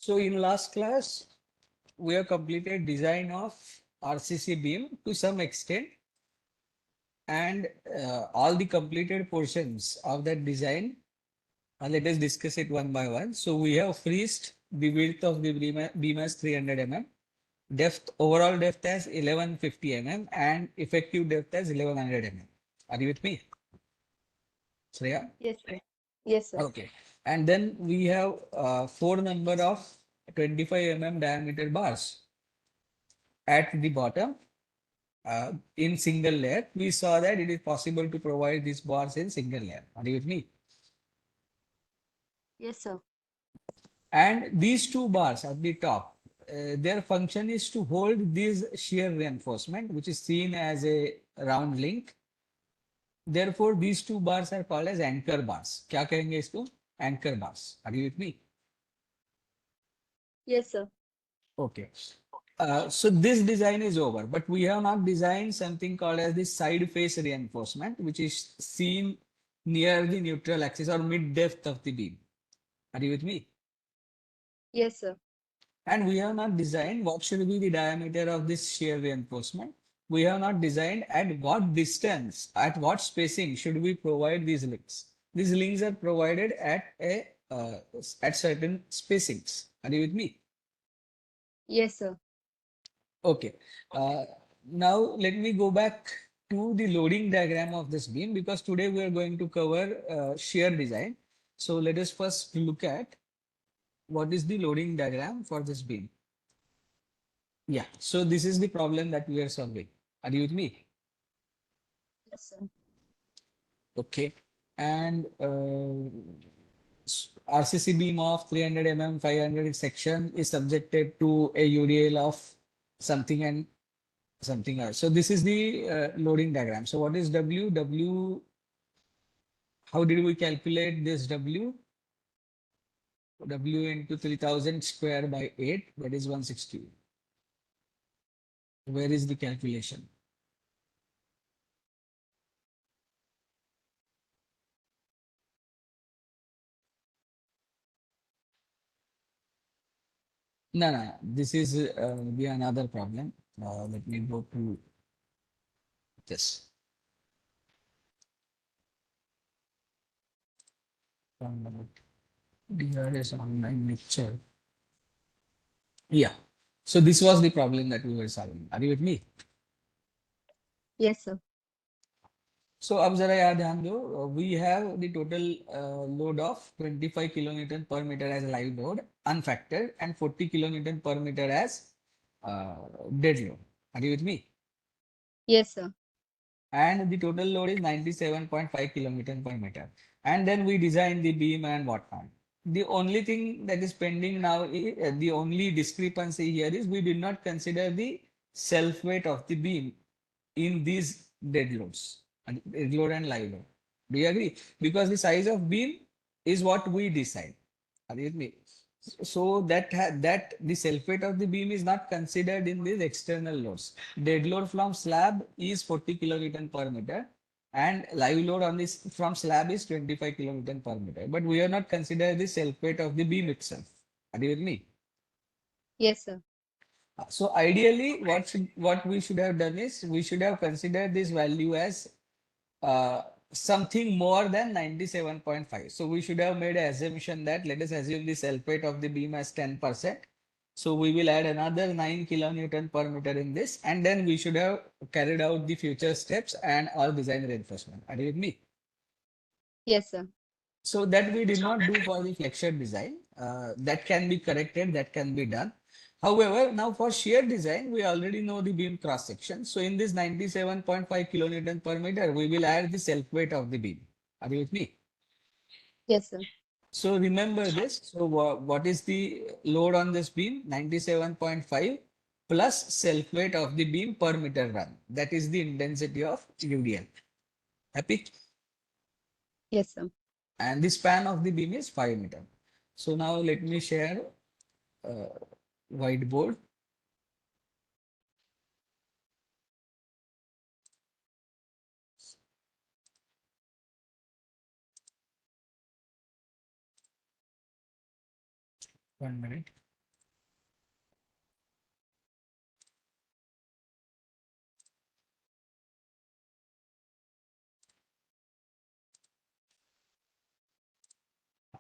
So in last class, we have completed design of RCC beam to some extent, and all the completed portions of that design. Let us discuss it one by one. So we have freezed the width of the beam as 300 mm, depth, overall depth as 1150 mm, and effective depth as 1100 mm. Are you with me, Shreya? Yes, sir. Yes, sir. Okay. And then we have four number of 25 mm diameter bars at the bottom in single layer. We saw that it is possible to provide these bars in single layer. Are you with me? Yes, sir. And these two bars at the top, their function is to hold this shear reinforcement, which is seen as a round link. Therefore, these two bars are called as anchor bars. क्या कहेंगे इसको? Anchor bars. Are you with me? Yes, sir. Okay. So this design is over, but we have not designed something called as the side face reinforcement, which is seen near the neutral axis or mid depth of the beam. Are you with me? Yes, sir. And we have not designed what should be the diameter of this shear reinforcement. We have not designed at what distance, at what spacing should we provide these links. These links are provided at certain spacings. Are you with me? Yes, sir. Okay. Uh, Now let me go back to the loading diagram of this beam because today we are going to cover shear design. So let us first look at what is the loading diagram for this beam. Yeah, so this is the problem that we are solving. Are you with me? Yes, sir. Okay. And RCC beam of 300 mm 500 section is subjected to a UDL of something and something else. So this is the loading diagram. So what is W? W, how did we calculate this W? W into 3000 square by 8, that is 160. Where is the calculation? No, no, no. This is the another problem. Let me go to this. DRS online lecture. Yeah. So this was the problem that we were solving. Are you with me? Yes, sir. So अब जरा याद ध्यान दो. We have the total load of 25 kilonewton per meter as live load unfactored and 40 kilonewton per meter as uh, dead load. Are you with me? Yes, sir. And the total load is 97.5 kilonewton per meter. And then we design the beam and whatnot. The only thing that is pending now is the only discrepancy here is we did not consider the self weight of the beam in these dead loads, dead load and live load. Do you agree? Because the size of beam is what we decide. Are you with me? So that the self weight of the beam is not considered in these external loads. Dead load from slab is 40 kilonewton per meter, and live load on this from slab is 25 kilonewton per meter. But we are not considered the self weight of the beam itself. Are you with me? Yes, sir. So ideally, what we should have done is we should have considered this value as uh, something more than 97.5. So we should have made an assumption that let us assume the self weight of the beam as 10%. So we will add another 9 kilonewton per meter in this, and then we should have carried out the future steps and all design reinforcement. Are you with me? Yes, sir. So that we did not do for the flexure design. That can be corrected, that can be done. However, now for shear design, we already know the beam cross section. So in this 97.5 kilonewton per meter, we will add the self weight of the beam. Are you with me? Yes, sir. So remember this. So what is the load on this beam? 97.5 plus self weight of the beam per meter run. That is the intensity of UDL. Happy? Yes, sir. And the span of the beam is 5 meter. So now let me share uh, whiteboard. One minute.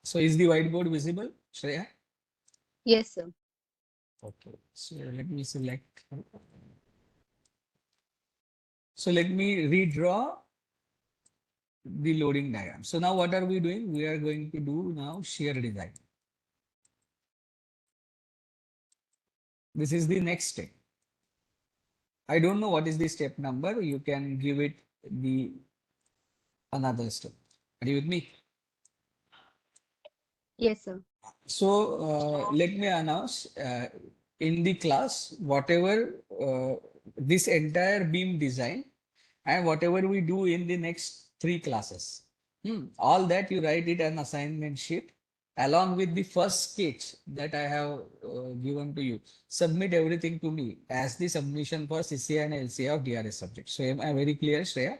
So is the whiteboard visible, Shreya? Yes, sir. Okay. So let me select. So let me redraw the loading diagram. So now what are we doing? We are going to do now shear design. This is the next step. I don't know what is the step number. You can give it the another step. Are you with me? Yes, sir. So let me announce in the class whatever this entire beam design and whatever we do in the next 3 classes. All that you write it an assignment sheet along with the first sketch that I have given to you. Submit everything to me as the submission for CCA and LCA of DRS subject. So am I very clear, Shreya?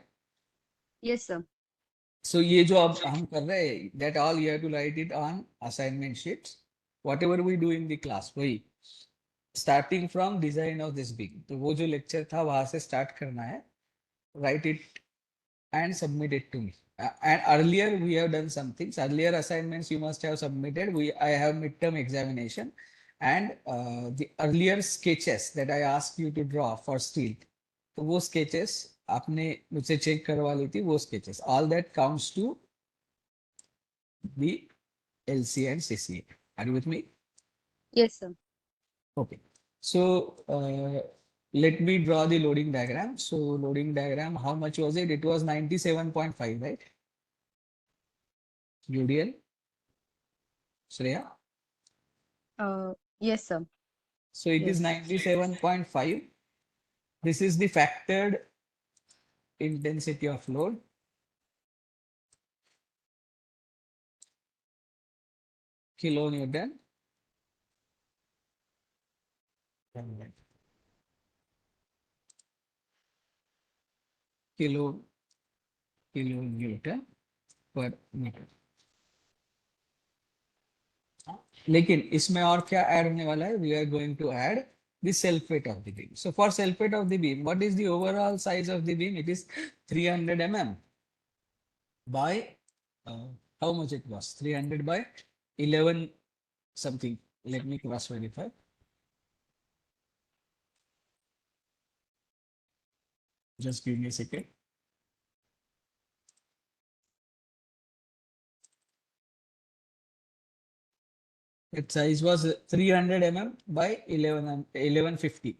Yes, sir. So ये जो अब हम कर रहे हैं, that all you have to write it on assignment sheets. Whatever we do in the class, वही starting from design of this beam. तो वो जो lecture था वहां से start करना है. Write it and submit it to me. And earlier we have done some things. Earlier assignments you must have submitted. I have midterm examination and the earlier sketches that I asked you to draw for steel. तो वो sketches आपने मुझसे check करवा ली थी वो sketches. All that counts to the LCA and CCA. Are you with me? Yes, sir. Okay. So let me draw the loading diagram. So loading diagram, how much was it? It was 97.5, right? UDL, Shreya. Yes, sir. So it is Yes. 97.5. This is the factored intensity of load. Kilonewton. Kilonewton per meter. लेकिन इसमें और क्या add होने वाला है? We are going to add the self weight of the beam. So for self weight of the beam, what is the overall size of the beam? It is 300 mm by how much it was? 300 by 11 something. Let me cross verify. Just give me a second. Its size was 300 mm by 1150.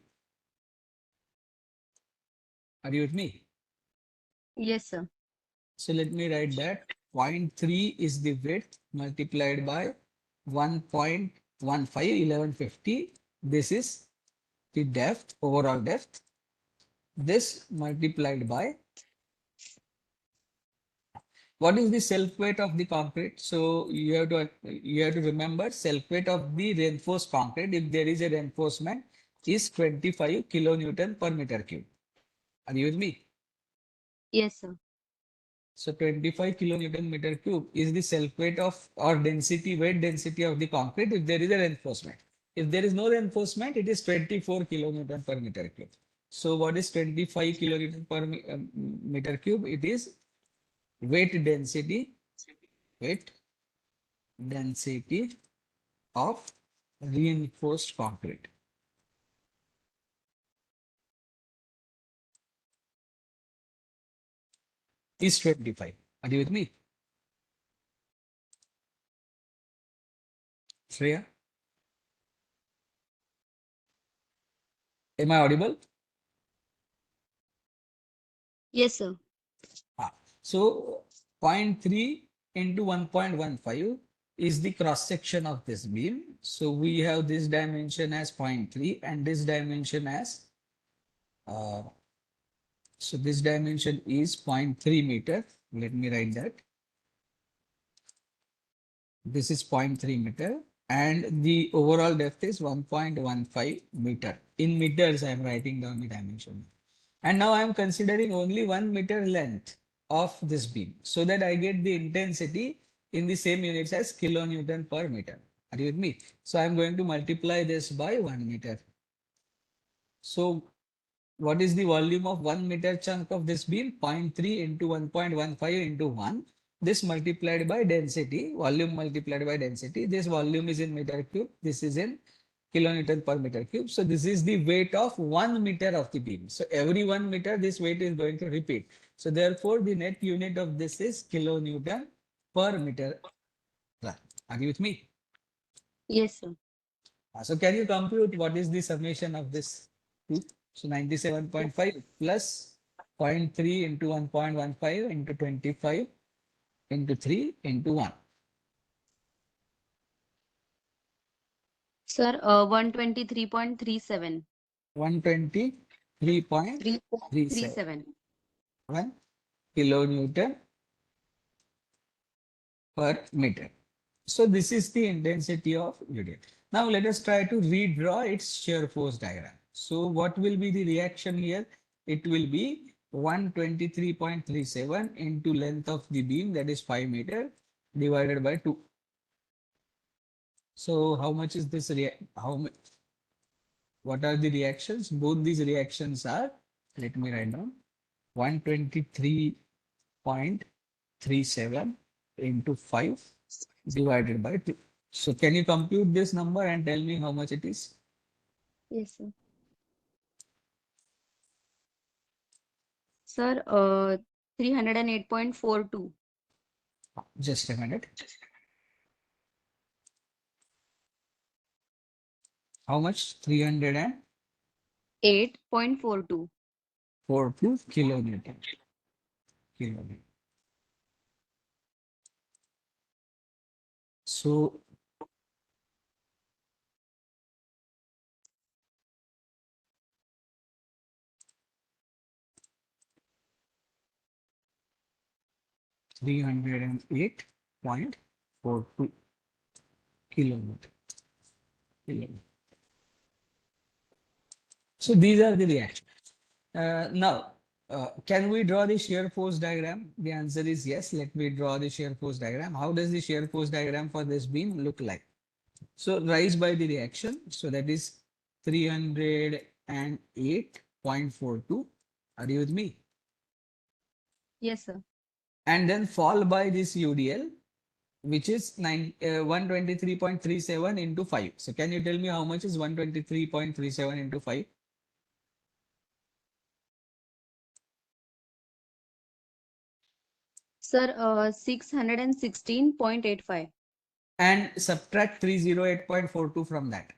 Are you with me? Yes, sir. So let me write that 0.3 is the width multiplied by 1.15 1150. This is the depth, overall depth. This multiplied by what is the self weight of the concrete? So you have to remember self weight of the reinforced concrete, if there is a reinforcement, is 25 kilonewton per meter cube. Are you with me? Yes, sir. So 25 kilonewton meter cube is the self weight of or density, weight density of the concrete if there is a reinforcement. If there is no reinforcement, it is 24 kilonewton per meter cube. So what is 25 kilonewton per meter cube? It is weight density of reinforced concrete. Is 25. Are you with me? Shreya? Am I audible? Yes, sir. So 0.3 into 1.15 is the cross section of this beam. So we have this dimension as 0.3 and this dimension as so this dimension is 0.3 meter. Let me write that. This is 0.3 meter and the overall depth is 1.15 meter. In meters, I am writing down the dimension. And now I am considering only 1 meter length of this beam so that I get the intensity in the same units as kilonewton per meter. Are you with me? So I am going to multiply this by 1 meter. So what is the volume of 1 meter chunk of this beam? 0.3 into 1.15 into 1. this multiplied by density, volume multiplied by density. This volume is in meter cube. This is in kilonewton per meter cube. So this is the weight of 1 meter of the beam. So every 1 meter, this weight is going to repeat. So therefore, the net unit of this is kilonewton per meter run. Are you with me? Yes, sir. So can you compute what is the summation of this two? So 97.5 plus 0.3 into 1.15 into 25 into 3 into 1. Sir, 123.37. 123.37 3.37. kilonewton per meter. So this is the intensity of UDL. Now let us try to redraw its shear force diagram. So what will be the reaction here? It will be 123.37 into length of the beam, that is 5 meter, divided by 2. So how much is this what are the reactions? Both these reactions are, let me write down, 123.37 into 5 divided by 2. So can you compute this number and tell me how much it is? Yes, sir. Sir, 308.42. Just a minute. How much? 342 8.42. kilonewton. Kilonewton. So three hundred and 8.42 kilometer. So these are the reactions. Now, can we draw the shear force diagram? The answer is yes. Let me draw the shear force diagram. How does the shear force diagram for this beam look like? So rise by the reaction. So that is 308.42. Are you with me? Yes, sir. And then fall by this UDL, which is 123.37 into 5. So can you tell me how much is 123.37 into 5? Sir, 616.85. And subtract 308.42 from that.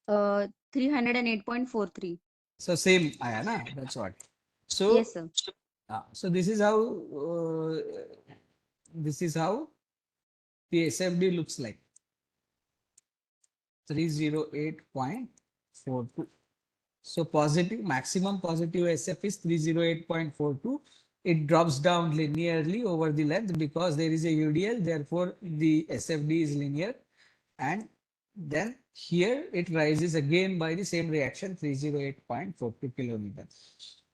Uh, 308.43. So same Ayana, that's what. So Yes, sir. so this is how the SFD looks like. 308.42. So positive, maximum positive SF is 308.42. It drops down linearly over the length because there is a UDL, therefore the SFD is linear. And then here it rises again by the same reaction, 308.42 kilonewton.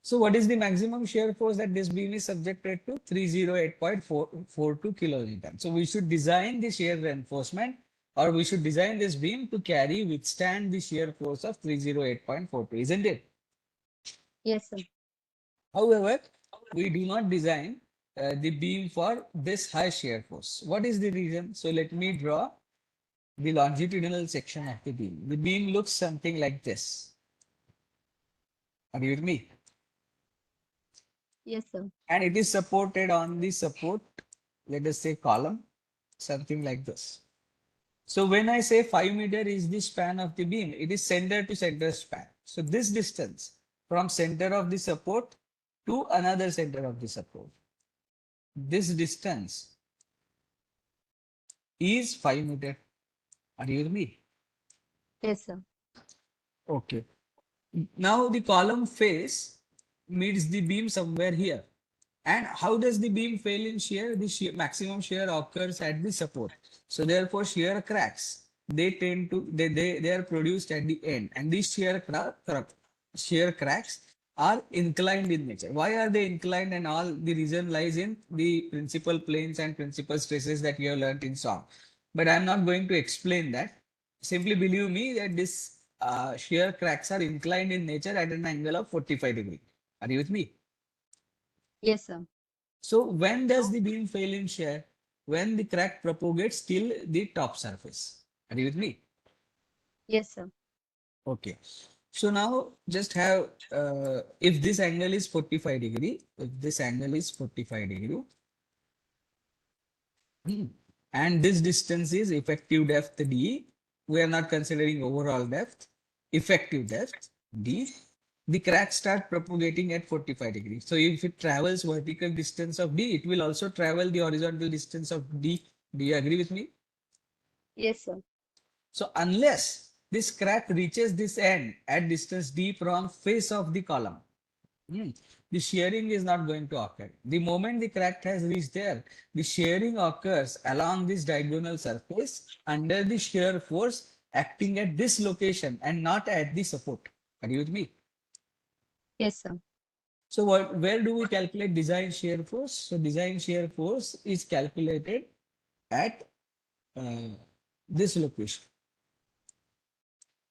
So what is the maximum shear force that this beam is subjected to? 308.42 kilonewton. So we should design the shear reinforcement, or we should design this beam to withstand the shear force of 308.42, isn't it? Yes, sir. However, we do not design the beam for this high shear force. What is the reason? So let me draw the longitudinal section of the beam. The beam looks something like this. Are you with me? Yes, sir. And it is supported on the support, let us say column, something like this. So when I say 5 meter is the span of the beam, it is center to center span. So this distance from center of the support to another center of the support, this distance is 5 meter. Are you with me? Yes, sir. Okay. Now the column face meets the beam somewhere here. And how does the beam fail in shear? The maximum shear occurs at the support. So therefore shear cracks, they are produced at the end. And these shear cracks are inclined in nature. Why are they inclined? And all the reason lies in the principal planes and principal stresses that we have learned in song. But I'm not going to explain that. Simply believe me that this shear cracks are inclined in nature at an angle of 45 degree. Are you with me? Yes, sir. So when does the beam fail in shear? When the crack propagates till the top surface. Are you with me? Yes, sir. Okay. So now just have, if this angle is 45 degree, if this angle is 45 degree, and this distance is effective depth D, we are not considering overall depth, effective depth D, the cracks start propagating at 45 degrees. So if it travels vertical distance of D, it will also travel the horizontal distance of D. Do you agree with me? Yes, sir. So unless this crack reaches this end at distance D from face of the column, the shearing is not going to occur. The moment the crack has reached there, the shearing occurs along this diagonal surface under the shear force acting at this location and not at the support. Are you with me? Yes, sir. So where do we calculate design shear force? So design shear force is calculated at uh, this location.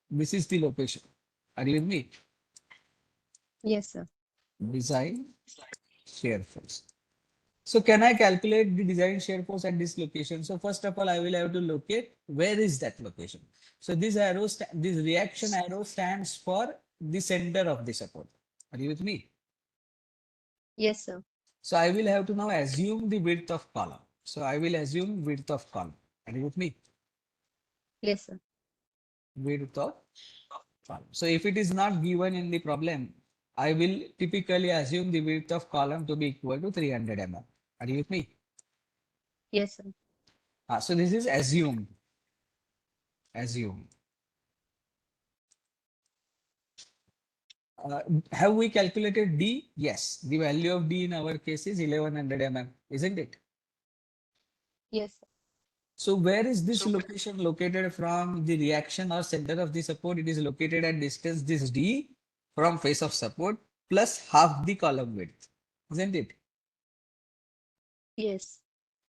This is the location. Are you with me? Yes, sir. Design shear force. So can I calculate the design shear force at this location? So first of all, I will have to locate where is that location. So this arrow, this reaction arrow stands for the center of the support. Are you with me? Yes, sir. So I will have to now assume the width of column. So I will assume width of column. Are you with me? Yes, sir. Width of column. So if it is not given in the problem, I will typically assume the width of column to be equal to 300 mm. Are you with me? Yes, sir. So this is assumed. Assume. Have we calculated D? Yes. The value of D in our case is 1100 mm, isn't it? Yes, sir. So where is this location located from the reaction or center of the support? It is located at distance this D from face of support plus half the column width, isn't it? Yes.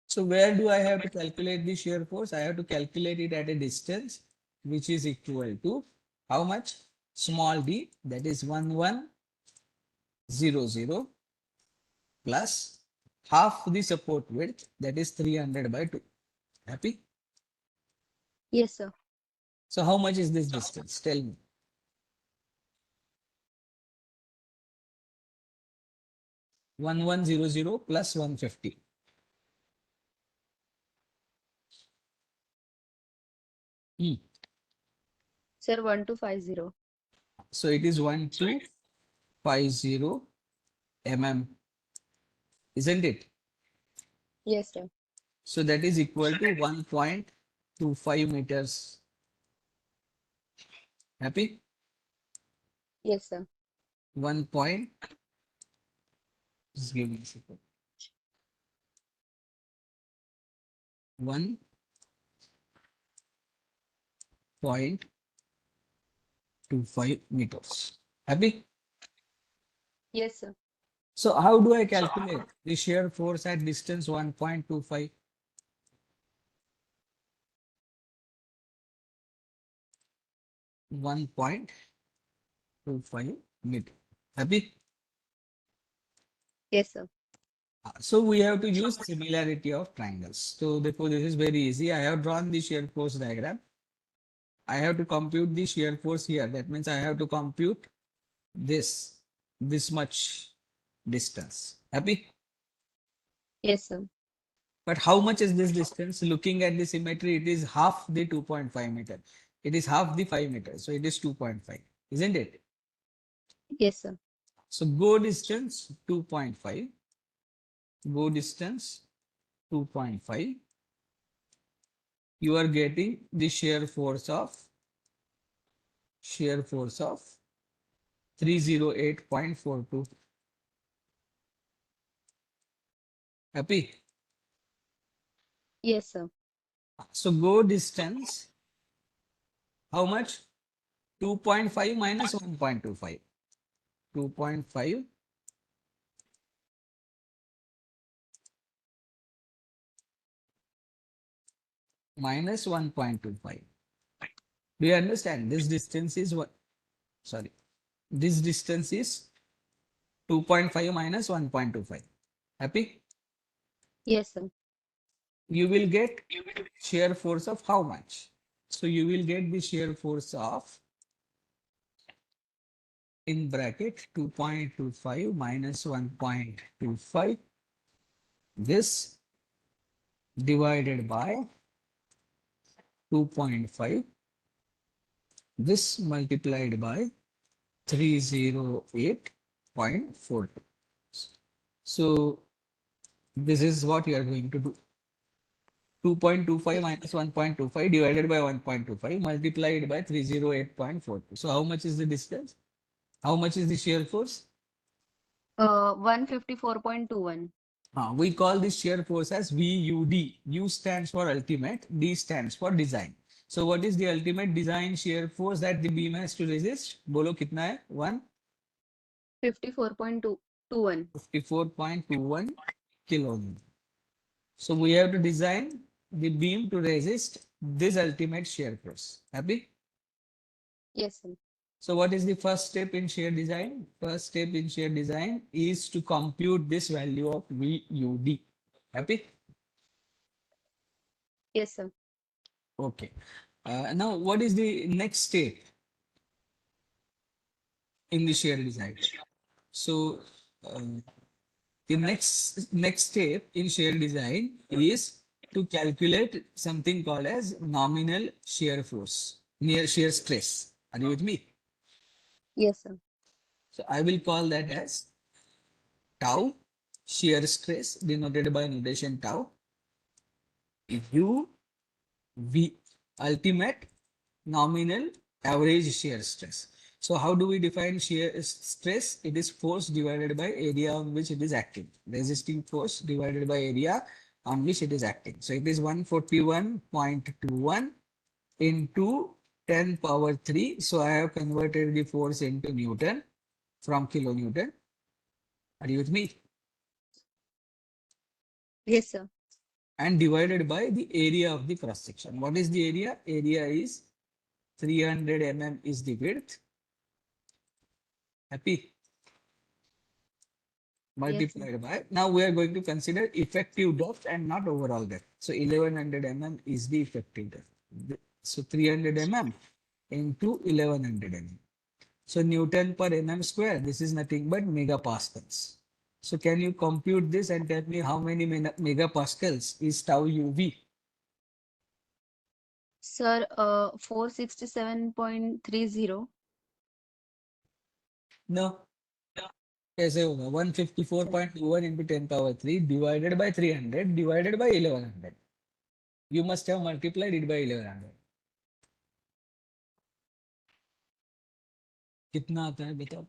So where do I have to calculate the shear force? I have to calculate it at a distance which is equal to how much? Small d, that is 1100 plus half the support width, that is 300 by 2. Happy? Yes, sir. So how much is this distance? Tell me. 1100 plus 150. Hmm. Sir, 1250. So it is 1250 mm, isn't it? Yes, sir. So that is equal to 1.25 meters. Happy? Yes, sir. 1 point, just give me a second. 1.25 meters. Happy? Yes, sir. So how do I calculate the shear force at distance 1.25? 1.25 meter. Happy? Yes, sir. So we have to use similarity of triangles. So therefore this is very easy. I have drawn the shear force diagram. I have to compute the shear force here. That means I have to compute this much distance. Happy? Yes, sir. But how much is this distance? Looking at the symmetry, it is half the 2.5 meter. It is half the 5 meters. So it is 2.5, isn't it? Yes, sir. So go distance 2.5. Go distance 2.5. You are getting the shear force of 308.42. Happy? Yes, sir. So go distance, how much? 2.5 minus 1.25. 2.5 minus 1.25. Do you understand? This distance is what? Sorry. This distance is 2.5 minus 1.25. Happy? Yes, sir. You will get shear force of how much? So you will get the shear force of, in bracket, 2.25 minus 1.25. This divided by 2.5. This multiplied by 308.42. So this is what you are going to do. 2.25 minus 1.25 divided by 1.25 multiplied by 308.42. So how much is the distance? How much is the shear force? 154.21. We call this shear force as VUD. U stands for ultimate, D stands for design. So what is the ultimate design shear force that the beam has to resist? Bolo kitna hai? 54.21. 154.21 kilonewton. So we have to design the beam to resist this ultimate shear force. Happy? Yes, sir. So what is the first step in shear design? First step in shear design is to compute this value of VUD. Happy? Yes, sir. Okay. Now what is the next step in the shear design? So the next step in shear design is to calculate something called as nominal shear force, near shear stress. Are you with me? Yes, sir. So I will call that as tau shear stress denoted by notation tau U V ultimate nominal average shear stress. So how do we define shear stress? It is force divided by area on which it is acting. Resisting force divided by area on which it is acting. So it is 141.21 into 10 power 3. So I have converted the force into Newton from kilonewton. Are you with me? Yes, sir. And divided by the area of the cross section. What is the area? Area is 300 mm is the width. Happy? Yes, sir. Multiplied by. Now we are going to consider effective depth and not overall depth. So 1100 mm is the effective depth. So 300 mm into 1100 mm. So Newton per mm square. This is nothing but megapascals. So can you compute this and tell me how many megapascals is tau UV? Sir, 467.30. No. कैसे होगा 154.21 into 10 power 3 divided by 300 divided by 1100. You must have multiplied it by 1100. कितना आता है बताओ?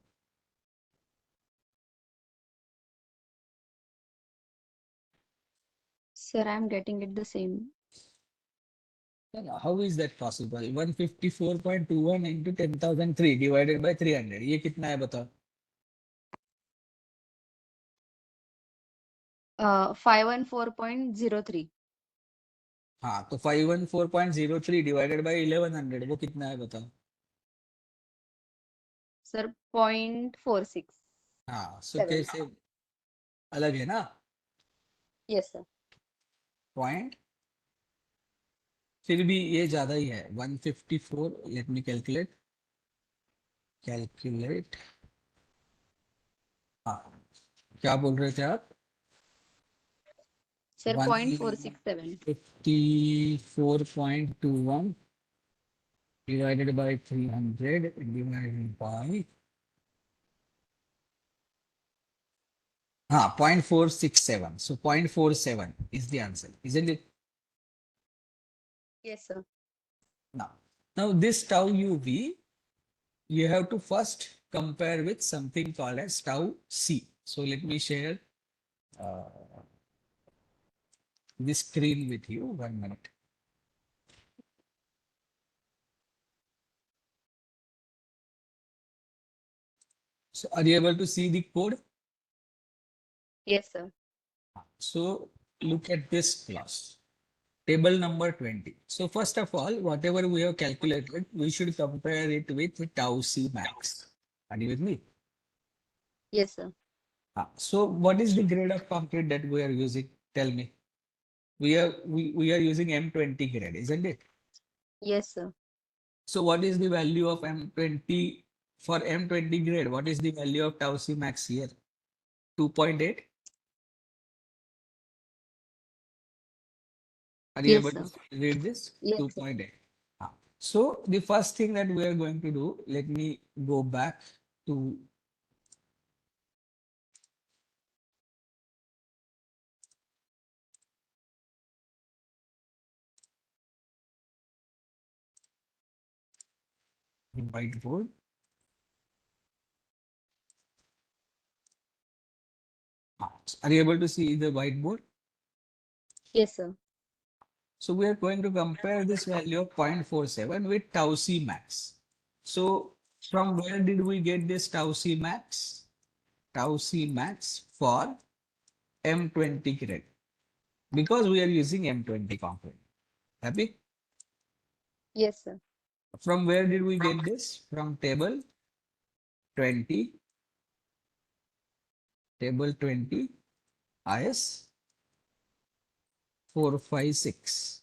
Sir, I'm getting it the same. How is that possible? 154.21 into 10,003 divided by 300. ये कितना है बताओ? 514.03. हाँ तो 514.03 divided by 1100 वो कितना है बताओ? Sir, 0.46. हाँ सो 7. कैसे अलग है ना? Yes, sir. पॉइंट फिर भी ये ज्यादा ही है 154. Let me calculate. हाँ क्या बोल रहे थे आप? Sir, 0.467. 154.21 divided by 300 divided by 0.467. So 0.47 is the answer, isn't it? Yes, sir. Now this tau UV, you have to first compare with something called as tau C. So let me share this screen with you. 1 minute. So are you able to see the code? Yes, sir. So look at this class. Table number 20. So first of all, whatever we have calculated, we should compare it with tau C max. Are you with me? Yes, sir. So what is the grade of concrete that we are using? Tell me. We are using M20 grade, isn't it? Yes, sir. So what is the value of M20 for M20 grade? What is the value of tau C max here? 2.8. Are you Yes, able sir. to read this? Yes, sir. 2.8. So the first thing that we are going to do, let me go back to the whiteboard. Are you able to see the whiteboard? Yes, sir. So we are going to compare this value of 0.47 with tau C max. So from where did we get this tau C max? Tau C max for M20 grade, because we are using M20 concrete. Happy? Yes, sir. From where did we get this? From table 20, IS 456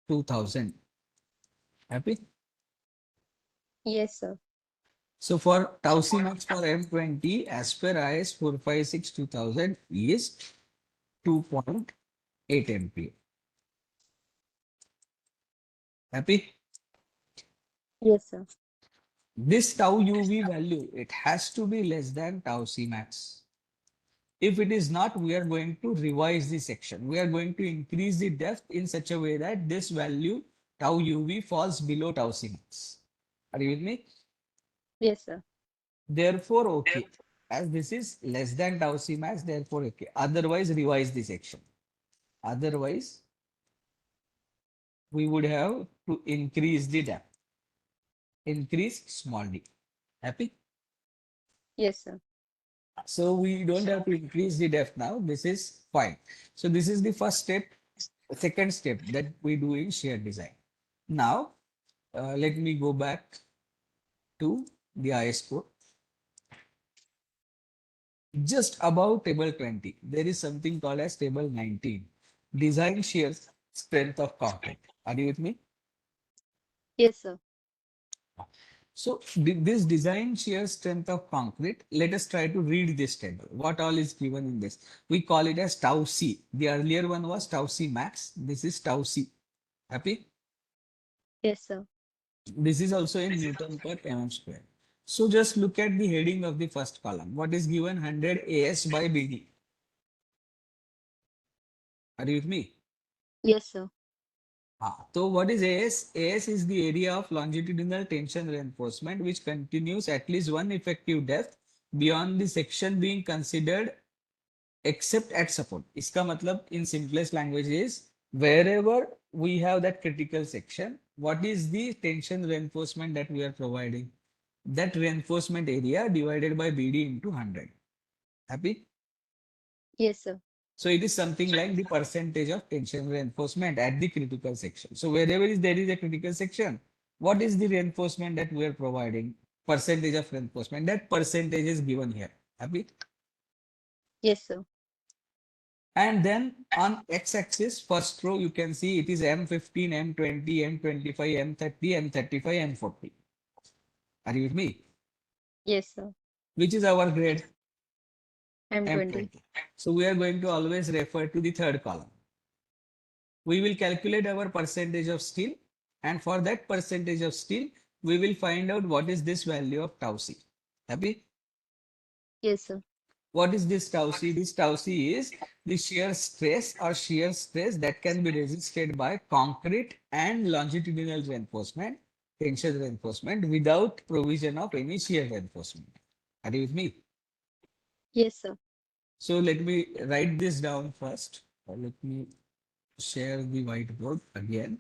2000. Happy? Yes, sir. So for tau C max for M20 as per IS 456 2000 is 2.8 MPa. Happy? Yes, sir. This tau UV value, it has to be less than tau C max. If it is not, we are going to revise the section. We are going to increase the depth in such a way that this value tau UV falls below tau C max. Are you with me? Yes, sir. Therefore, okay. As this is less than tau C max, therefore, okay. Otherwise, revise the section. Otherwise, we would have to increase the depth. Increase small d. Happy? Yes, sir. So we don't have to increase the depth now. This is fine. So this is the first step, second step that we do in shear design. Now, let me go back to the IS code. Just above table 20, there is something called as table 19, design shear strength of concrete. Are you with me? Yes, sir. So this design shear strength of concrete, let us try to read this table. What all is given in this? We call it as tau C. The earlier one was tau C max. This is tau C. Happy? Yes, sir. This is also in Newton per mm square. So just look at the heading of the first column. What is given? 100 AS by BD. Are you with me? Yes, sir. So what is AS? AS is the area of longitudinal tension reinforcement which continues at least one effective depth beyond the section being considered except at support. इसका मतलब in simplest language is wherever we have that critical section, what is the tension reinforcement that we are providing? That reinforcement area divided by BD into 100. Happy? Yes, sir. So it is something like the percentage of tension reinforcement at the critical section. So wherever there is a critical section, what is the reinforcement that we are providing? Percentage of reinforcement. That percentage is given here. Happy? Yes, sir. And then on x-axis, first row, you can see it is M15, M20, M25, M30, M35, M40. Are you with me? Yes, sir. Which is our grade? M20. M20. So we are going to always refer to the third column. We will calculate our percentage of steel, and for that percentage of steel, we will find out what is this value of tau C. Happy? Yes, sir. What is this tau C? This tau C is the shear stress or shear stress that can be resisted by concrete and longitudinal reinforcement, tension reinforcement without provision of any shear reinforcement. Are you with me? Yes, sir. So let me write this down first. Let me share the whiteboard again.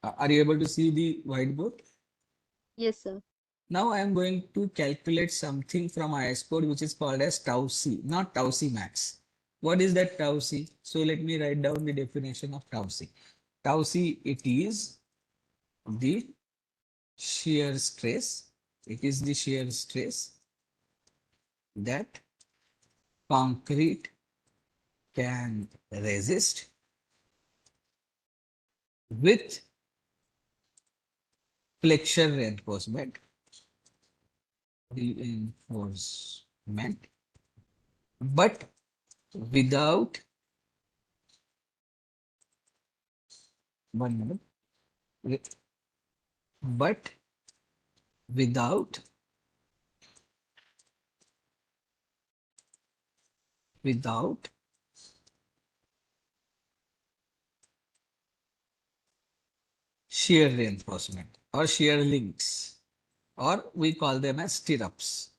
Are you able to see the whiteboard? Yes, sir. Now I am going to calculate something from IS code which is called as tau c, not tau c max. What is that tau c? So let me write down the definition of tau c. Tau c, it is the shear stress. It is the shear stress that concrete can resist with flexure reinforcement, but without, one minute, but without without shear reinforcement or shear links, or we call them as stirrups.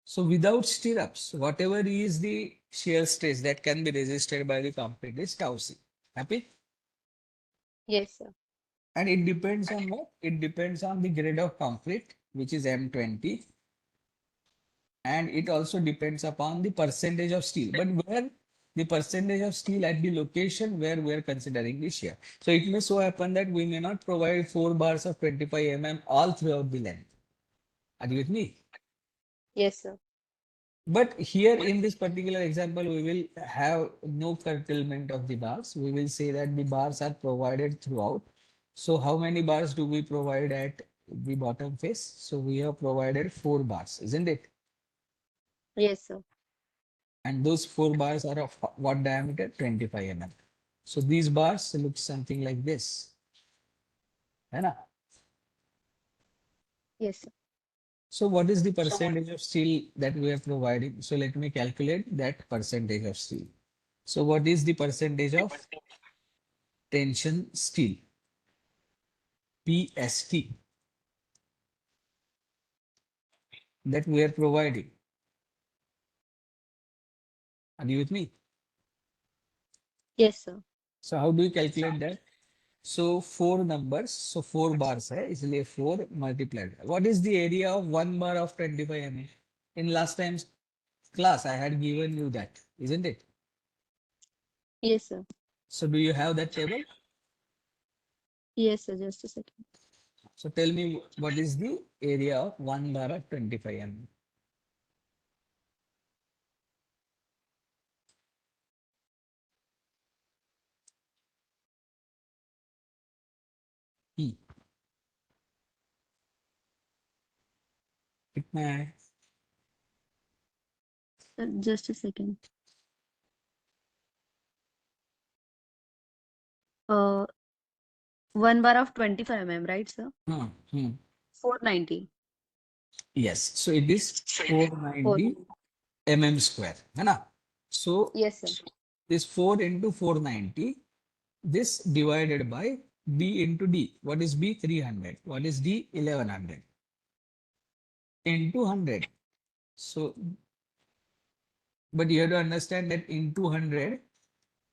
So without stirrups, whatever is the shear stress that can be resisted by the concrete is tau c. Happy? Yes, sir. And it depends on what? It depends on the grade of concrete, which is M20, and it also depends upon the percentage of steel. But where the percentage of steel at the location where we are considering the shear. So it may so happen that we may not provide 4 bars of 25 mm all throughout the length. Are you with me? Yes, sir. But here in this particular example, we will have no curtailment of the bars. We will say that the bars are provided throughout. So how many bars do we provide at the bottom face? So we have provided 4 bars, isn't it? Yes, sir. And those 4 bars are of what diameter? 25 mm. So these bars look something like this. है ना? Yes, sir. So what is the percentage of steel that we are providing? So let me calculate that percentage of steel. So what is the percentage of tension steel? PST that we are providing. Are you with me? Yes, sir. So how do you calculate that? So 4 numbers, so 4 bars hai, isliye 4 multiplied. What is the area of 1 bar of 25 mm? In last time's class, I had given you that, isn't it? Yes, sir. So do you have that table? Yes, sir. Just a second. So tell me what is the area of 1 bar of 25 mm? E. कितना है? Just a second. Uh, 1 bar of 25 mm, right, sir? Hmm, hmm. 490. Yes. So it is 490 490. mm square. है ना? So Yes, sir. this 4 into 490, this divided by B into D. What is B? 300. What is D? 1100 into 100. So, but you have to understand that into 100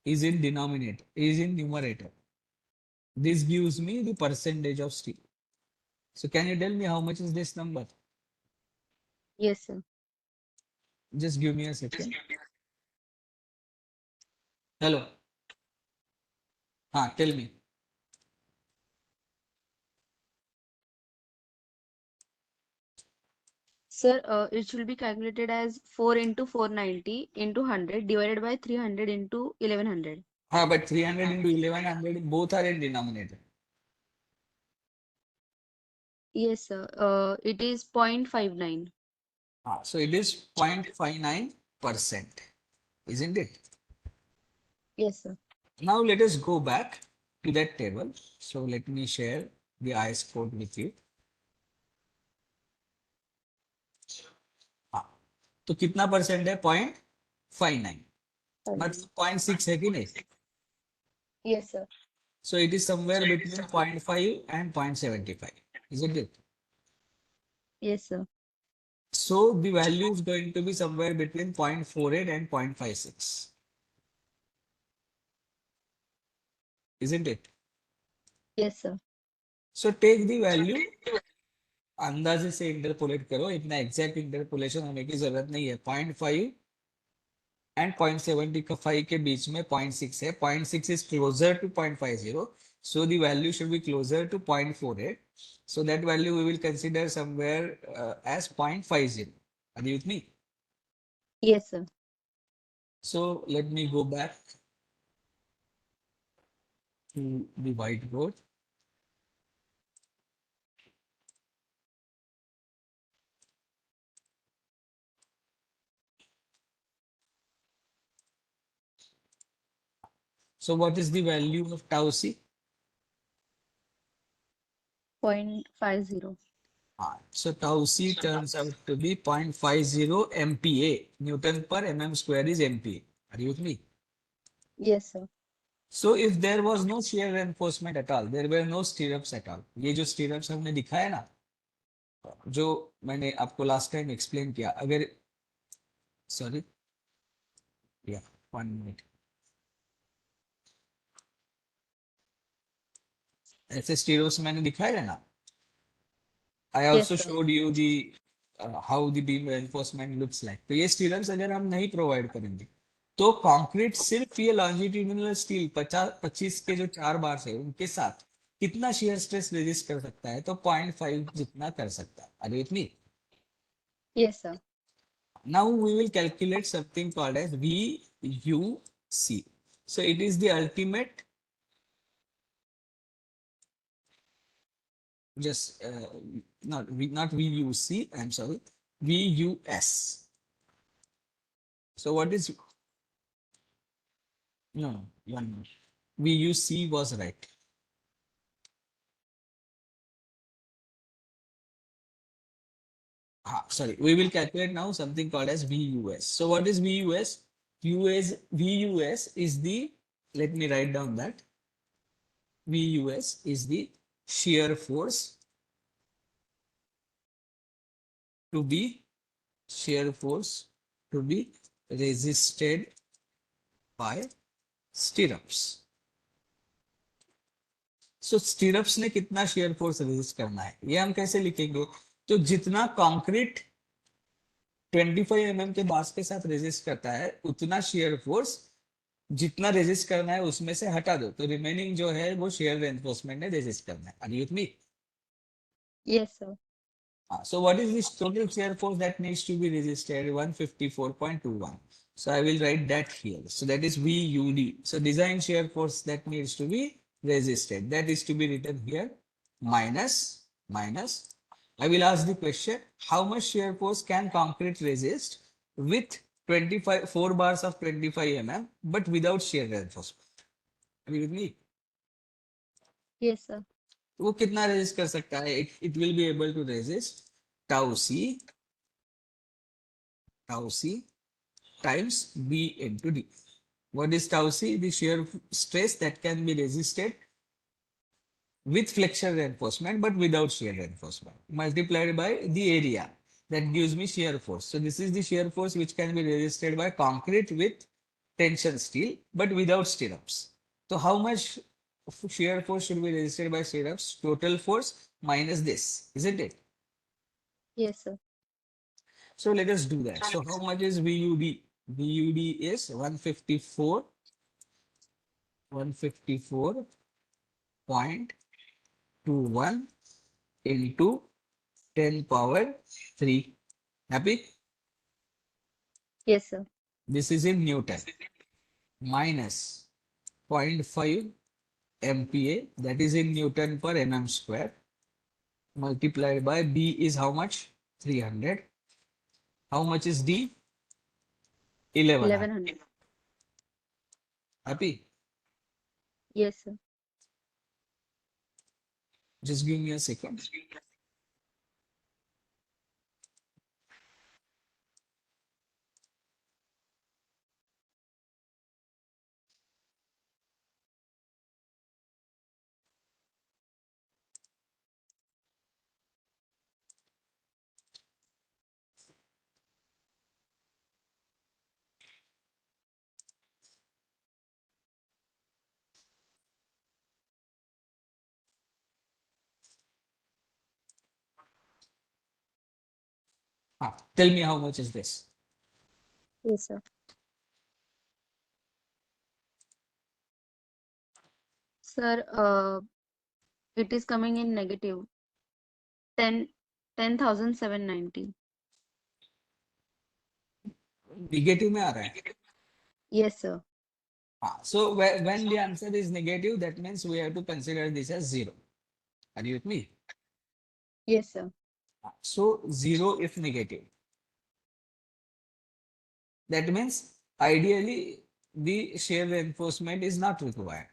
is in denominator, is in numerator. This gives me the percentage of steel. So can you tell me how much is this number? Yes, sir. Just give me a second. Hello. Tell me. Sir, it should be calculated as 4 into 490 into 100 divided by 300 into 1100. But 300 into 1100, both are in denominator. Yes, sir. It is 0.59. So it is 0.59%, isn't it? Yes, sir. Now let us go back to that table. So let me share the IS code with you. हाँ, तो कितना percent है? 0.59, मतलब 0.6 है कि नहीं? Yes, sir. So it is somewhere between 0.5 and 0.75, isn't it? Yes, sir. So the value is going to be somewhere between 0.48 and 0.56. isn't it? Yes, sir. So take the value, अंदाजे से interpolate करो, इतना exact interpolation होने की जरूरत नहीं है. 0.5 and 0.75 के बीच में 0.6 है. 0.6 is closer to 0.50, so the value should be closer to 0.48. So that value we will consider somewhere as 0.50. Are you with me? Yes, sir. So let me go back to the whiteboard. So what is the value of tau c? 0.50. So tau c turns out to be 0.50 MPa. Newton per mm square is MPa. Are you with me? Yes, sir. So if there was no shear reinforcement at all, there were no stirrups at all. ये जो stirrups हमने दिखाया ना, जो मैंने आपको last time explain किया, अगर सॉरी या 1 मिनट, ऐसे stirrups मैंने दिखाया है ना. I Yes, also sir. showed you the how the beam reinforcement looks like. तो ये stirrups अगर हम नहीं प्रोवाइड करेंगे तो कंक्रीट सिर्फ ये लॉन्जिट्यूडिनल स्टील 50-25 के जो 4 बार है उनके साथ कितना शियर स्ट्रेस रेजिस्ट कर सकता है? तो 0.5 जितना कर सकता है. अरे इतनी. Yes, sir. Now we will calculate something called as VUC. So it is the ultimate, just not VUC, I'm sorry, VUS. So what is, no, 1 minute. VUC was right. Sorry, we will calculate now something called as VUS. So what is VUS? VUS is the, let me write down that. VUS is the shear force to be shear force to be resisted by stirrups. So stirrups ने कितना shear force resist करना है ये हम कैसे लिखेंगे? तो जितना कंक्रीट 25 mm के बास के साथ रेजिस्ट करता है उतना shear force जितना रेजिस्ट करना है उसमें से हटा दो, तो रिमेनिंग जो है वो shear reinforcement ने रेजिस्ट करना है. Are you with me? Yes, sir. So what is this total shear force that needs to be resisted? 154.21. So I will write that here. So that is VUD. So design shear force that needs to be resisted. That is to be written here minus. I will ask the question, how much shear force can concrete resist with 25 4 bars of 25 mm but without shear reinforcement? Are you with me? Yes, sir. वो कितना resist कर सकता है? It will be able to resist tau c times B into D. What is tau c? The shear stress that can be resisted with flexure reinforcement but without shear reinforcement multiplied by the area that gives me shear force. So this is the shear force which can be resisted by concrete with tension steel but without stirrups. So how much shear force should be resisted by stirrups? Total force minus this, isn't it? Yes, sir. So let us do that. So how much is VUD? VUD is 154.21 into 10 power 3. Happy? Yes, sir. This is in Newton. Minus zero point 0.5 MPa, that is in Newton per mm square, multiplied by B is how much? 300. How much is D? 1100. 1100. Happy? Yes, sir. Just give me a second. Tell me how much is this? Yes, sir. Sir, it is coming in negative 10 10,790. Negative में आ रहा है. Yes, sir. So when the answer is negative, that means we have to consider this as zero. Are you with me? Yes, sir. So zero if negative. That means ideally the shear reinforcement is not required.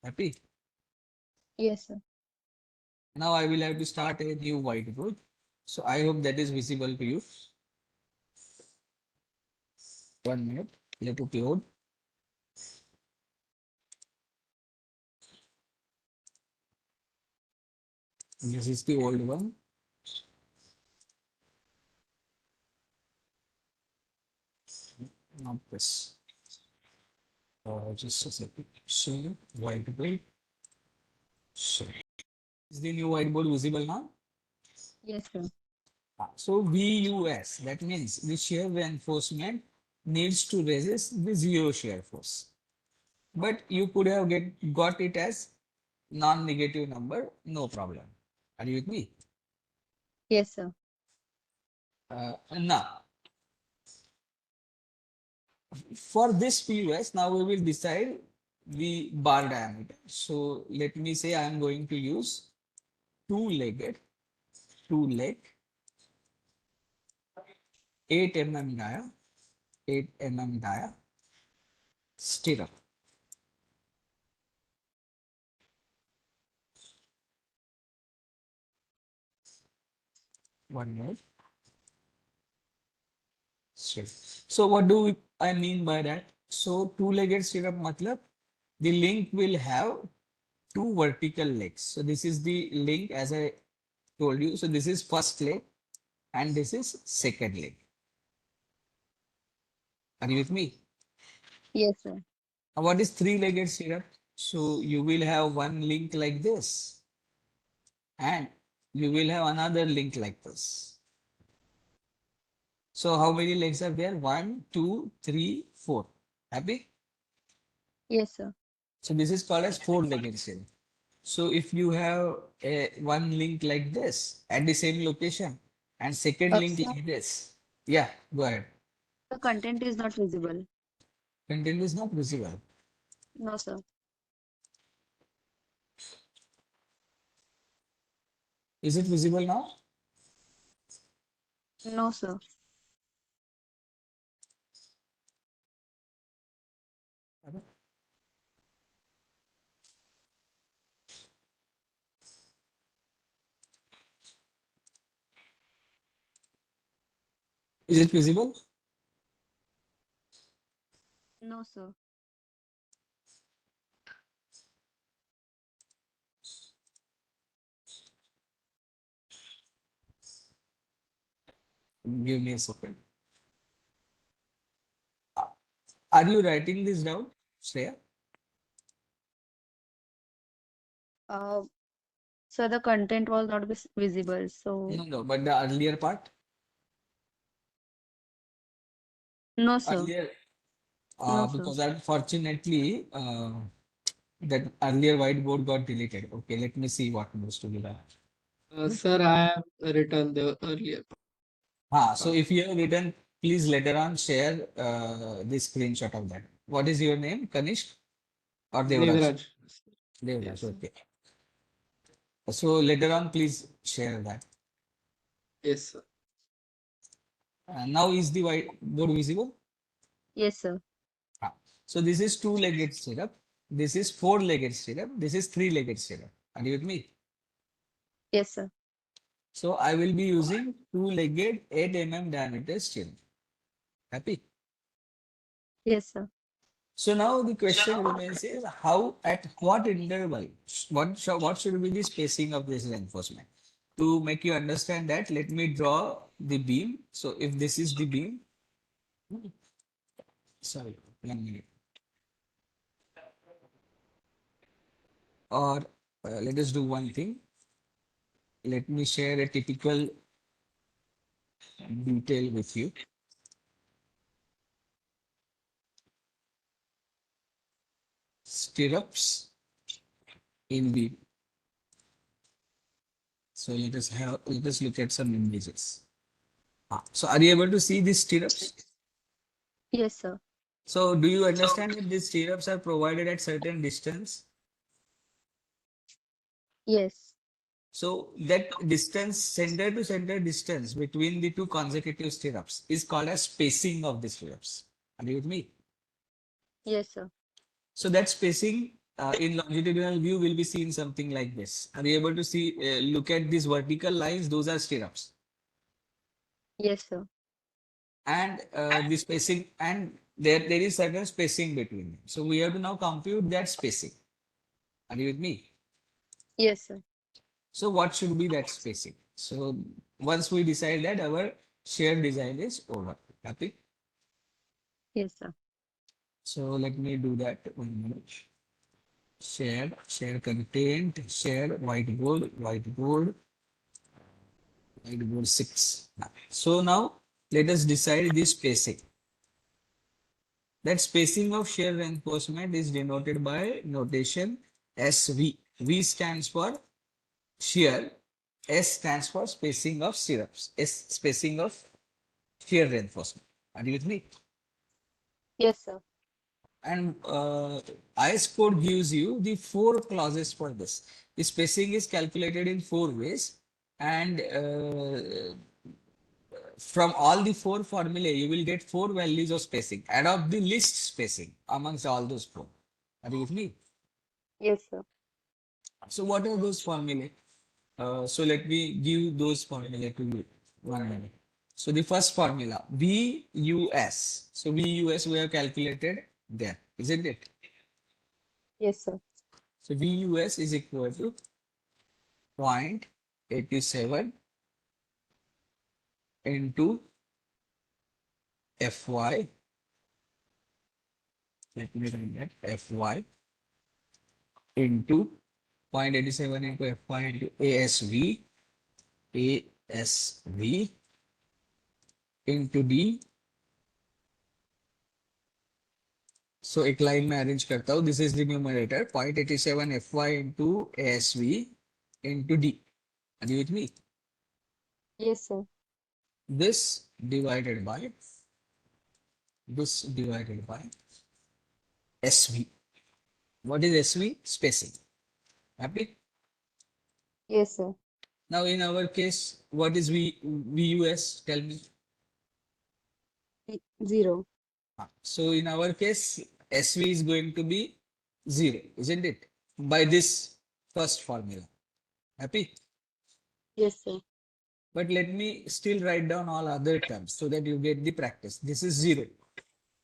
Happy? Yes, sir. Now I will have to start a new whiteboard. So I hope that is visible to you. 1 minute. Let it load. This is the old one. Not this. Just a second. So whiteboard. So is the new whiteboard visible now? Yes, sir. So VUS, that means the shear reinforcement needs to resist the zero shear force. But you could have got it as non-negative number, no problem. Are you with me? Yes, sir. Now, for this PUS, now we will decide the bar diameter. So let me say I am going to use two-leg, 8 mm dia, 8 mm dia, stirrup. One more. Stirrup. So what do I mean by that? So two-legged stirrup matlab the link will have two vertical legs. So this is the link as I told you. So this is first leg and this is second leg. Are you with me? Yes, sir. Now what is three-legged stirrup? So you will have one link like this and you will have another link like this. So how many legs are there? 1, 2, 3, 4. Happy? Yes, sir. So this is called as four-legged stirrup. So if you have one link like this at the same location and second link Sir, like this, yeah, go ahead. the content is not visible. Content is not visible. No, sir. Is it visible now? No, sir. Is it visible? No, sir. Give me a second. Are you writing this down, Shreya? Uh, so the content was not visible. So No, but the earlier part, no, sir. earlier, No, sir. because unfortunately, that earlier whiteboard got deleted. Okay, let me see what needs to be done. Sir, I have written the earlier So part. if you have written, please later on share the screenshot of that. What is your name, Kanishk or Devraj? Devraj. Devraj, Yes. okay. So later on, please share that. Yes, sir. Now is the whiteboard visible? Yes, sir. So this is two-legged stirrup. This is four-legged stirrup. This is three-legged stirrup. Are you with me? Yes, sir. So I will be using two-legged 8 mm diameter stirrup. Happy? Yes, sir. So now the question remains is how at what interval what should be the spacing of this reinforcement? To make you understand that, let me draw the beam. So if this is the beam, sorry, 1 minute. Or let us do one thing. Let me share a typical detail with you. Stirrups in beam. So let us look at some images. So are you able to see these stirrups? Yes, sir. So do you understand that these stirrups are provided at certain distance? Yes. So that distance, center to center distance between the two consecutive stirrups is called as spacing of the stirrups. Are you with me? Yes, sir. So that spacing in longitudinal view will be seen something like this. Are you able to see, look at these vertical lines? Those are stirrups. Yes, sir. And the spacing, and there is certain spacing between them. So we have to now compute that spacing. Are you with me? Yes, sir. So what should be that spacing? So once we decide that, our shared design is over. Happy? Yes, sir. So let me do that 1 minute. Share content, share whiteboard 6. So now let us decide the spacing. That spacing of shear reinforcement is denoted by notation SV. V stands for shear, S stands for spacing of stirrups, S spacing of shear reinforcement. Are you with me? Yes, sir. And IS code gives you the 4 clauses for this. The spacing is calculated in 4 ways, and from all the 4 formulae, you will get 4 values of spacing. Add up the least spacing amongst all those 4. Are you with me? Yes, sir. So what are those formulae? So let me give those formulae to you. 1 minute. So the first formula, VUS. So VUS we have calculated there, isn't it? Yes, sir. So VUS is equal to 0.87 into Fy. Let me write that Fy into 0.87 into Fy into ASV into D. So एक line में arrange करता हूँ. This is the numerator 0.87 Fy into ASV into D. Are you with me? Yes, sir. This divided by SV. What is SV? Spacing. Happy? Yes, sir. Now in our case, what is VUS? Tell me. 0. So in our case, SV is going to be 0, isn't it? By this first formula. Happy? Yes, sir. But let me still write down all other terms so that you get the practice. This is 0.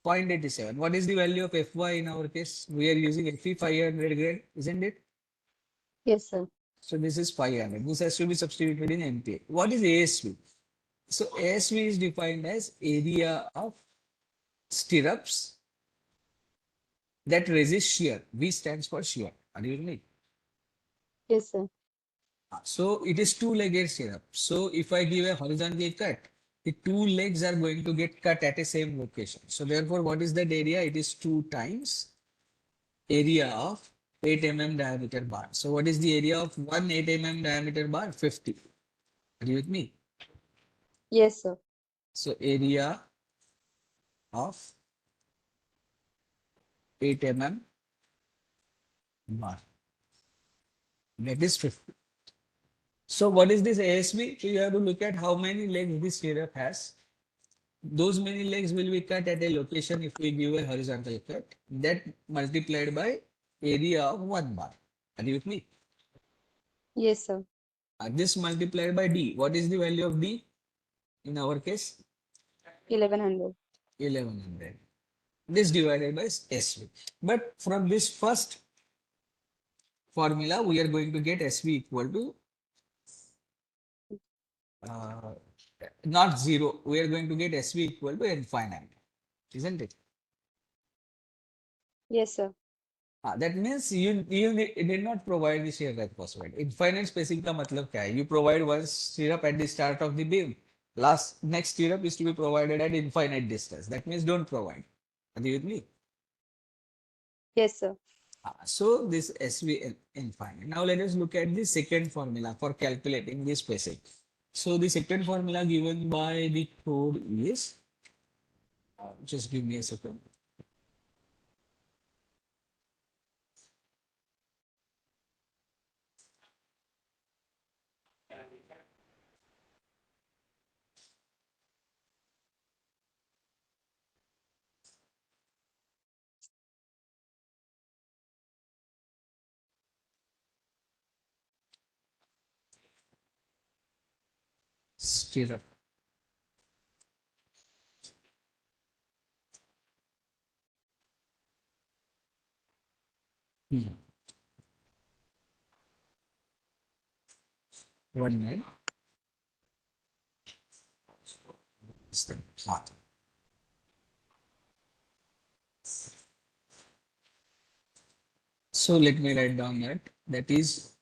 0.87. What is the value of Fy in our case? We are using Fe 500 grade, isn't it? Yes, sir. So this is 500. This has to be substituted in MPa. What is ASV? So ASV is defined as area of stirrups that resist shear. V stands for shear. Are you with me? Yes, sir. So it is two-legged stirrup. So if I give a horizontal cut, the 2 legs are going to get cut at a same location. So therefore, what is that area? It is 2 times area of 8 mm diameter bar. So what is the area of one 8 mm diameter bar? 50. Are you with me? Yes, sir. So area of 8 mm bar. That is 50. So what is this ASB? So you have to look at how many legs this stirrup has. Those many legs will be cut at a location if we give a horizontal cut. That multiplied by area of 1 bar. Are you with me? Yes, sir. This multiplied by D. What is the value of D in our case? 1100. 1100. This divided by SV. But from this first formula, we are going to get SV equal to not 0. We are going to get SV equal to infinite, isn't it? Yes, sir. That means you did not provide the shear reinforcement. Infinite spacing का मतलब क्या है? You provide one stirrup at the start of the beam. Next stirrup is to be provided at infinite distance. That means don't provide. Are you with me? Yes, sir. So this SV infinite. Now let us look at the second formula for calculating the spacing. So the second formula given by the code is, just give me a second. Stirrup. Hmm. 1 minute. Start. So let me write down that. That is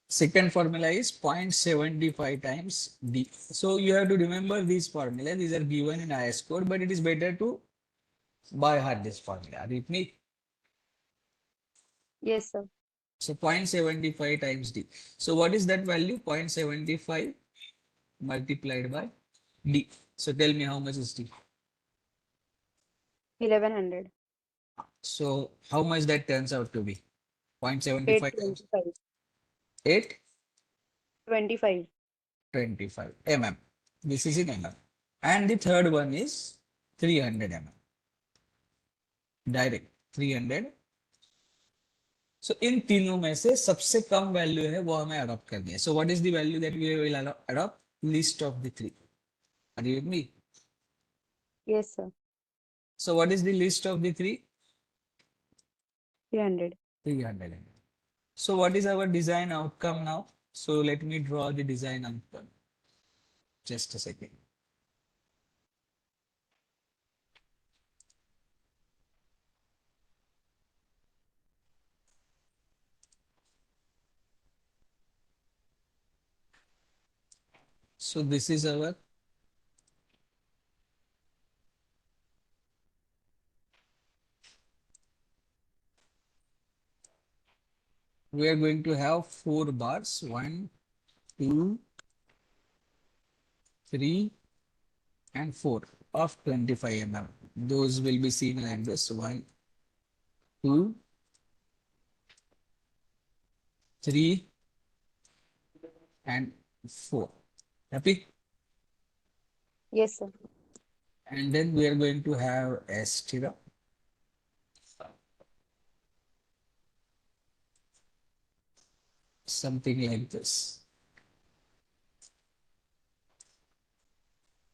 second formula is 0.75 times D. So you have to remember these formula. These are given in IS code, but it is better to by heart this formula. Are you with me? Yes, sir. So 0.75 times D. So what is that value? 0.75 multiplied by D. So tell me how much is D. 1100. So how much that turns out to be? 0.75 times 825. 8, 25. 25 mm. This is in mm. And the third one is 300 mm. Direct 300. So इन तीनों में से सबसे कम value है वो हमें adopt करनी है. So what is the value that we will adopt? Least of the three. Are you with me? Yes, sir. So what is the least of the three? 300. 300 mm. So what is our design outcome now? So let me draw the design outcome. Just a second. So this is our we are going to have 4 bars. 1, 2, 3, and 4 of 25 mm. Those will be seen like this. 1, 2, 3, and 4. Happy? Yes, sir. And then we are going to have a stirrup. Something like this.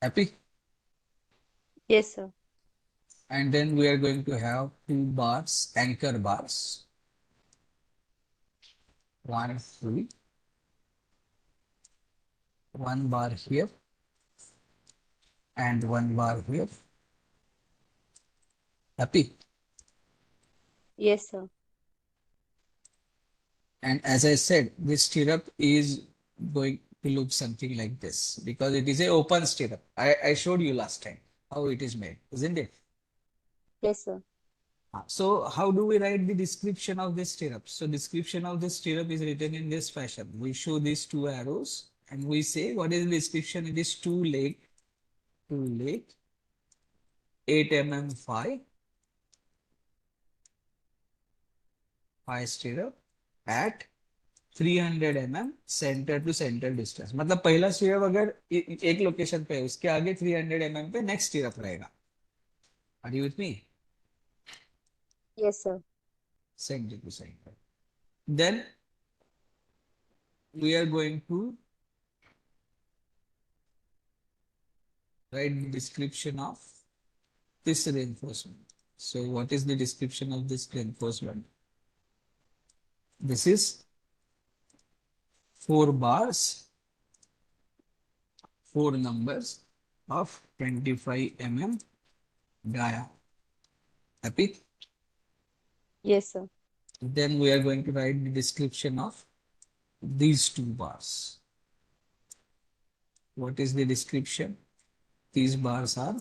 Happy? Yes, sir. And then we are going to have 2 bars, anchor bars. 1, 3, 1 bar here, and 1 bar here. Happy? Yes, sir. And as I said, this stirrup is going to look something like this because it is a open stirrup. I showed you last time how it is made, isn't it? Yes, sir. So how do we write the description of this stirrup? So description of this stirrup is written in this fashion. We show these 2 arrows and we say what is the description? It is 2 leg, 8 mm 5 stirrup at 300 mm centre to centre distance. मतलब पहला स्टीरअप अगर एक location पे है उसके आगे 300 mm पे next stirrup रहेगा. Are you with me? Yes, sir. Centre to centre. Then we are going to write the description of this reinforcement. So what is the description of this reinforcement? This is 4 bars, 4 numbers of 25 mm dia. Happy? Yes, sir. Then we are going to write the description of these 2 bars. What is the description? These bars are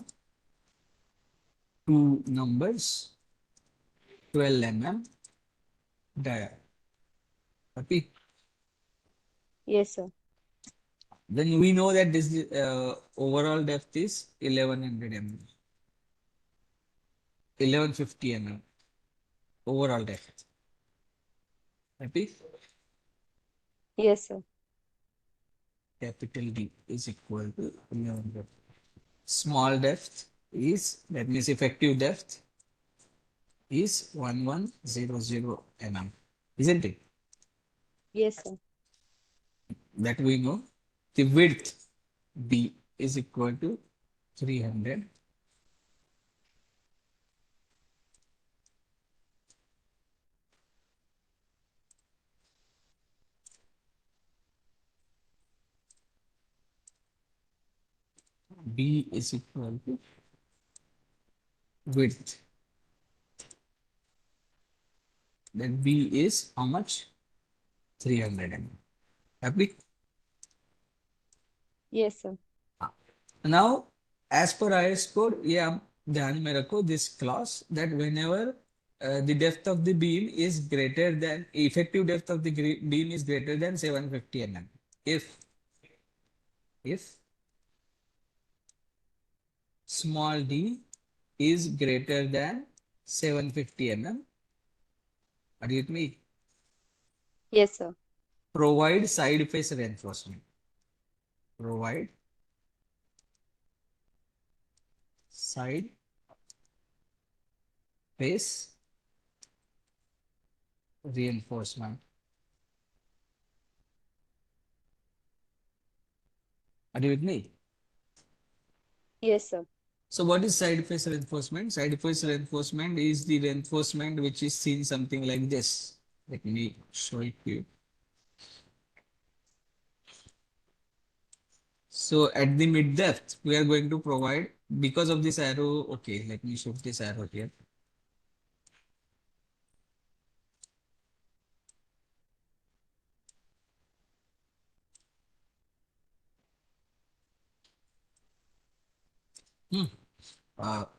2 numbers, 12 mm dia. Happy? Yes, sir. Then we know that this overall depth is 1100 mm, 1150 mm overall depth. Happy? Yes, sir. Capital D is equal to 1100. Small depth is, that means effective depth is 1100 mm, isn't it? Yes, sir. That we know. The width B is equal to 300. B is equal to width. Then B is how much? 300 mm. Happy? Yes, sir. Now, as per IS code, ये आप ध्यान में रखो this clause that whenever the depth of the beam is greater than, effective depth of the beam is greater than 750 mm. If small d is greater than 750 mm, are you with me? Yes, sir. Provide side face reinforcement. Provide side face reinforcement. Are you with me? Yes, sir. So what is side face reinforcement? Side face reinforcement is the reinforcement which is seen something like this. Let me show it to you. So at the mid depth, we are going to provide, because of this arrow, okay, let me shift this arrow here.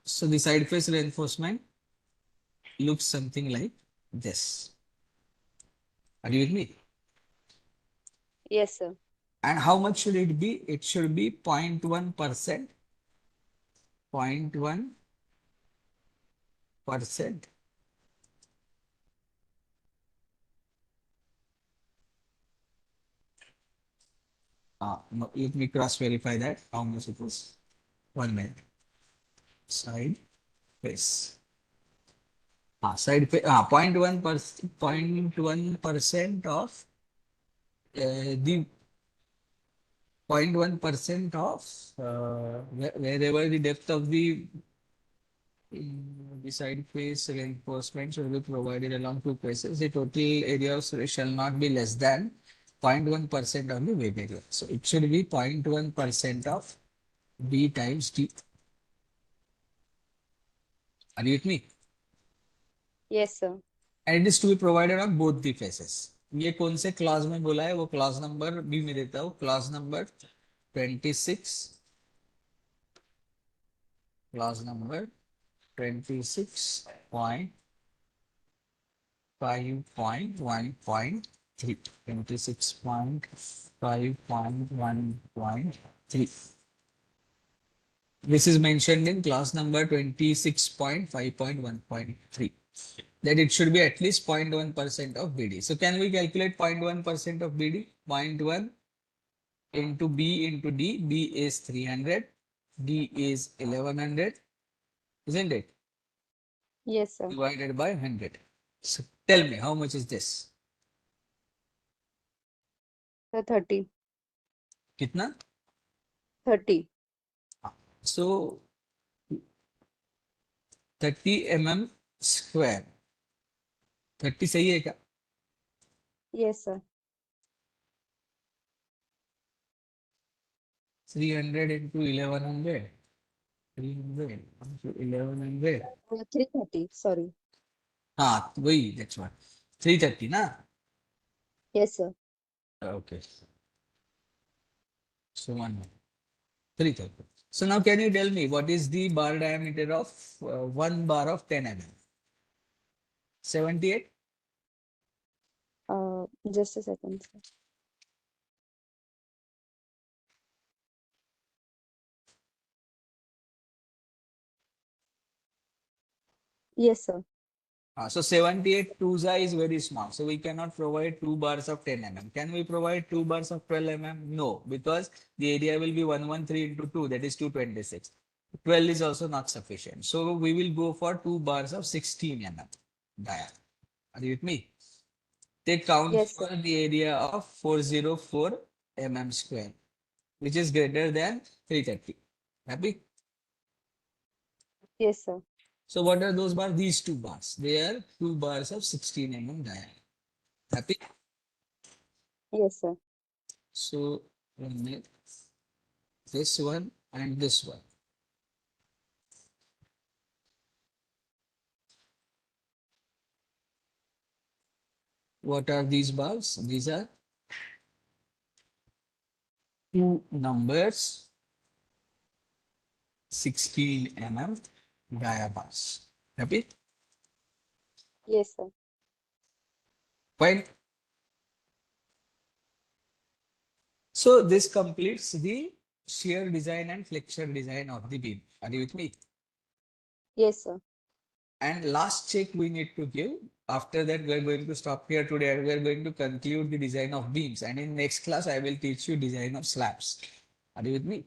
So the side face reinforcement looks something like this. Are you with me? Yes, sir. And how much should it be? It should be 0.1%. 0.1%. No, let me cross verify that. How much it is? 1 minute. Side face. Side face. 0.1%. 0.1% of the 0.1% of wherever the depth of the side face reinforcement should be provided along 2 faces. The total area of survey shall not be less than 0.1% of the web area. So it should be 0.1% of B times D. Are you with me? Yes, sir. And it is to be provided on both the faces. ये कौन से class में बोला है वो class number भी मैं देता हूँ, class number 26, class number 26.5.1.3, 26.5.1.3. This is mentioned in class number 26.5.1.3, that it should be at least 0.1% of BD. So can we calculate 0.1% of BD? 0.1 into B into D. B is 300, D is 1100, isn't it? Yes, sir. Divided by 100. So tell me, how much is this? Sir, 30. Kitna? 30. So 30 mm square. 30 सही है क्या? Yes, sir. 300 into 1100. 300 into 1100. 330. Sorry. हाँ वही, that's what. 330 ना? Yes, sir. Okay. So 330. So now can you tell me what is the bar diameter of one bar of 10 mm? 78? Just a second, sir. Yes, sir. So 78 2za is very small. So we cannot provide 2 bars of 10 mm. Can we provide 2 bars of 12 mm? No, because the area will be 113 into 2, that is 226. 12 is also not sufficient. So we will go for 2 bars of 16 mm diameter. Are you with me? Take count Yes, for sir. the area of 404 mm square, which is greater than 330. Happy? Yes, sir. So what are those bars? These 2 bars. They are 2 bars of 16 mm diameter. Happy? Yes, sir. So we'll make this one and this one. What are these bars? These are 2 numbers, 16 mm dia bars. Happy? Yes, sir. Fine. So this completes the shear design and flexure design of the beam. Are you with me? Yes, sir. And last check we need to give. After that, we are going to stop here today. We are going to conclude the design of beams. And in next class, I will teach you design of slabs. Are you with me?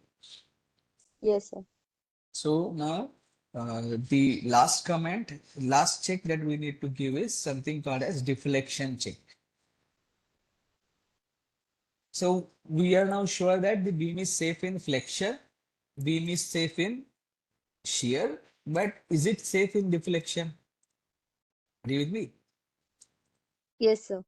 Yes, sir. So now the last comment, last check that we need to give is something called as deflection check. So we are now sure that the beam is safe in flexure, beam is safe in shear, but is it safe in deflection? Are you with me? Yes, sir.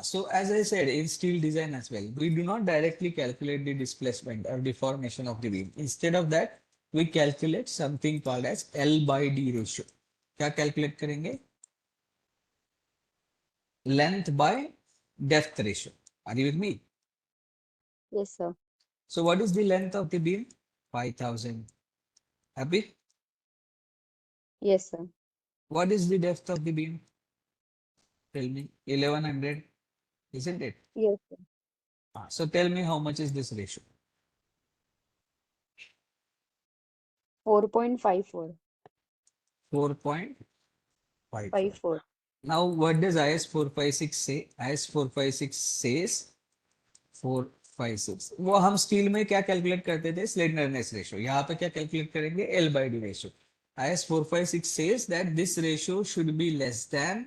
So as I said, in steel design as well, we do not directly calculate the displacement or deformation of the beam. Instead of that, we calculate something called as L by D ratio. क्या calculate करेंगे? Length by depth ratio. Are you with me? Yes, sir. So what is the length of the beam? 5000. Happy? Yes, sir. What is the depth of the beam? Tell me. 1100, isn't it? Yes, sir. So tell me how much is this ratio? 4.54. 4.54. 54. Now what does IS 456 say? IS 456 says 456. वो हम steel में क्या calculate करते थे? Slenderness ratio. यहाँ पे क्या calculate करेंगे? L by D ratio. IS 456 says that this ratio should be less than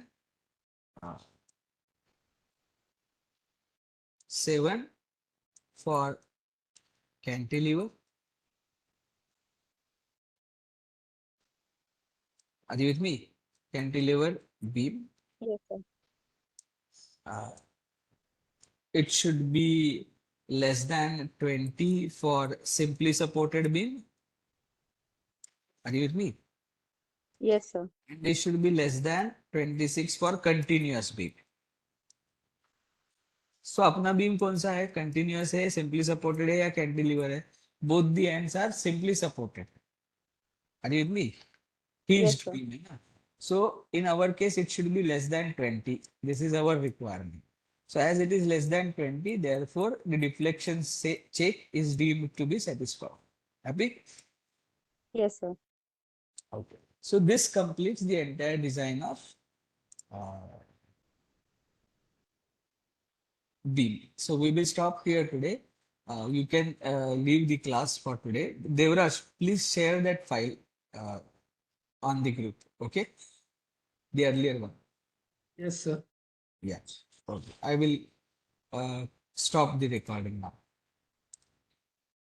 7 for cantilever. Are you with me? Cantilever beam. Yes, sir. Uh, it should be less than 20 for simply supported beam. Are you with me? Yes, sir. And it should be less than 26 for continuous beam. So अपना beam कौन सा है? Continuous है, simply supported है या cantilever है? Both the ends are simply supported. Are you with me? Yes, Hinged sir. beam है ना? So in our case, it should be less than 20. This is our requirement. So as it is less than 20, therefore the deflection check is deemed to be satisfied. Happy? Yes, sir. Okay. So this completes the entire design of uh, beam. So we will stop here today. You can leave the class for today. Devraj, please share that file uh, on the group. Okay, the earlier one. Yes, sir. Yeah. Okay. I will stop the recording now.